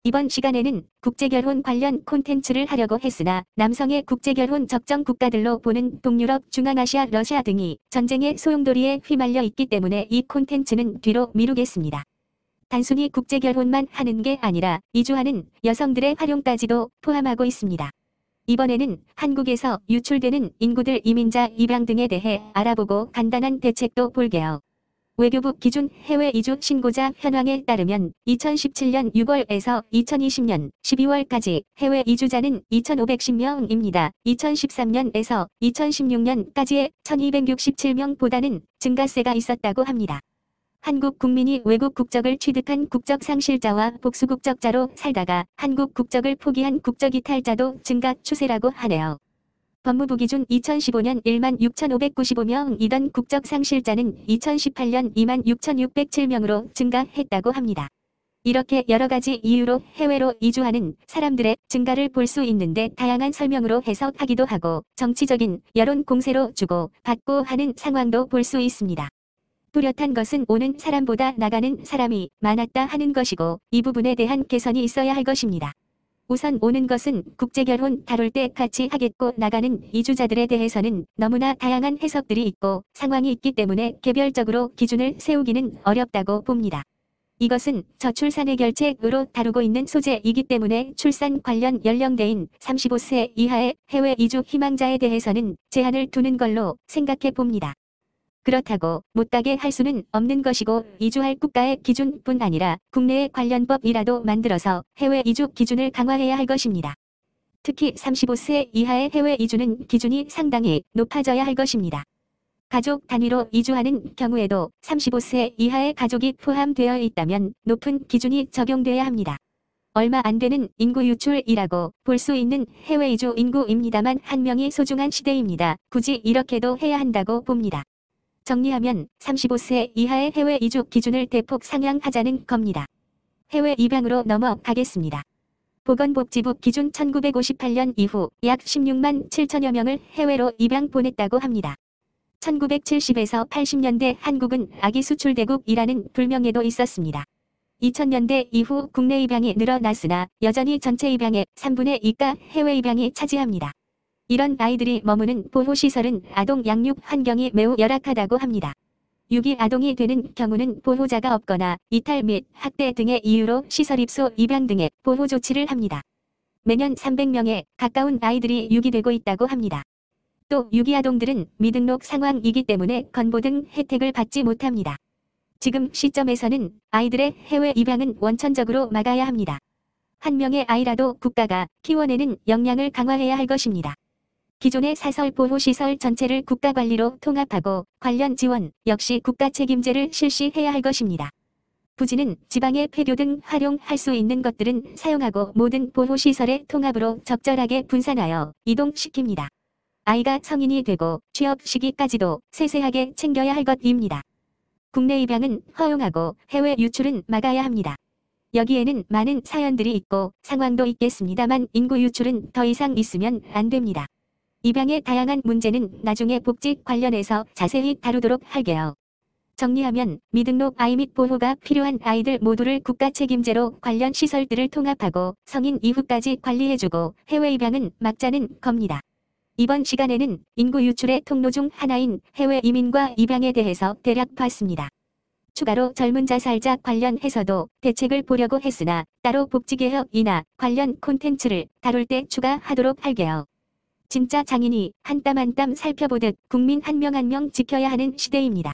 이번 시간에는 국제결혼 관련 콘텐츠를 하려고 했으나 남성의 국제결혼 적정 국가들로 보는 동유럽, 중앙아시아, 러시아 등이 전쟁의 소용돌이에 휘말려 있기 때문에 이 콘텐츠는 뒤로 미루겠습니다. 단순히 국제결혼만 하는 게 아니라 이주하는 여성들의 활용까지도 포함하고 있습니다. 이번에는 한국에서 유출되는 인구들, 이민자, 입양 등에 대해 알아보고 간단한 대책도 볼게요. 외교부 기준 해외 이주 신고자 현황에 따르면 2017년 6월에서 2020년 12월까지 해외 이주자는 2,510명입니다. 2013년에서 2016년까지의 1,267명보다는 증가세가 있었다고 합니다. 한국 국민이 외국 국적을 취득한 국적 상실자와 복수 국적자로 살다가 한국 국적을 포기한 국적 이탈자도 증가 추세라고 하네요. 법무부 기준 2015년 16,595명이던 국적 상실자는 2018년 26,607명으로 증가했다고 합니다. 이렇게 여러 가지 이유로 해외로 이주하는 사람들의 증가를 볼 수 있는데 다양한 설명으로 해석하기도 하고 정치적인 여론 공세로 주고 받고 하는 상황도 볼 수 있습니다. 뚜렷한 것은 오는 사람보다 나가는 사람이 많았다 하는 것이고 이 부분에 대한 개선이 있어야 할 것입니다. 우선 오는 것은 국제결혼 다룰 때 같이 하겠고 나가는 이주자들에 대해서는 너무나 다양한 해석들이 있고 상황이 있기 때문에 개별적으로 기준을 세우기는 어렵다고 봅니다. 이것은 저출산의 결책으로 다루고 있는 소재이기 때문에 출산 관련 연령대인 35세 이하의 해외 이주 희망자에 대해서는 제한을 두는 걸로 생각해 봅니다. 그렇다고 못가게 할 수는 없는 것이고 이주할 국가의 기준뿐 아니라 국내의 관련법이라도 만들어서 해외 이주 기준을 강화해야 할 것입니다. 특히 35세 이하의 해외 이주는 기준이 상당히 높아져야 할 것입니다. 가족 단위로 이주하는 경우에도 35세 이하의 가족이 포함되어 있다면 높은 기준이 적용돼야 합니다. 얼마 안 되는 인구 유출이라고 볼 수 있는 해외 이주 인구입니다만 한 명이 소중한 시대입니다. 굳이 이렇게도 해야 한다고 봅니다. 정리하면 35세 이하의 해외 이주 기준을 대폭 상향하자는 겁니다. 해외 입양으로 넘어가겠습니다. 보건복지부 기준 1958년 이후 약 16만 7천여 명을 해외로 입양 보냈다고 합니다. 1970에서 80년대 한국은 아기 수출대국이라는 불명예도 있었습니다. 2000년대 이후 국내 입양이 늘어났으나 여전히 전체 입양의 3분의 2가 해외 입양이 차지합니다. 이런 아이들이 머무는 보호시설은 아동 양육 환경이 매우 열악하다고 합니다. 유기 아동이 되는 경우는 보호자가 없거나 이탈 및 학대 등의 이유로 시설 입소, 입양 등의 보호 조치를 합니다. 매년 300명에 가까운 아이들이 유기되고 있다고 합니다. 또 유기 아동들은 미등록 상황이기 때문에 건보 등 혜택을 받지 못합니다. 지금 시점에서는 아이들의 해외 입양은 원천적으로 막아야 합니다. 한 명의 아이라도 국가가 키워내는 역량을 강화해야 할 것입니다. 기존의 사설 보호시설 전체를 국가관리로 통합하고 관련 지원 역시 국가 책임제를 실시해야 할 것입니다. 부지는 지방의 폐교 등 활용할 수 있는 것들은 사용하고 모든 보호시설의 통합으로 적절하게 분산하여 이동시킵니다. 아이가 성인이 되고 취업 시기까지도 세세하게 챙겨야 할 것입니다. 국내 입양은 허용하고 해외 유출은 막아야 합니다. 여기에는 많은 사연들이 있고 상황도 있겠습니다만 인구 유출은 더 이상 있으면 안 됩니다. 입양의 다양한 문제는 나중에 복지 관련해서 자세히 다루도록 할게요. 정리하면 미등록 아이 및 보호가 필요한 아이들 모두를 국가 책임제로 관련 시설들을 통합하고 성인 이후까지 관리해주고 해외 입양은 막자는 겁니다. 이번 시간에는 인구 유출의 통로 중 하나인 해외 이민과 입양에 대해서 대략 봤습니다. 추가로 젊은 자살자 관련해서도 대책을 보려고 했으나 따로 복지개혁이나 관련 콘텐츠를 다룰 때 추가하도록 할게요. 진짜 장인이 한 땀 한 땀 살펴보듯 국민 한 명 한 명 지켜야 하는 시대입니다.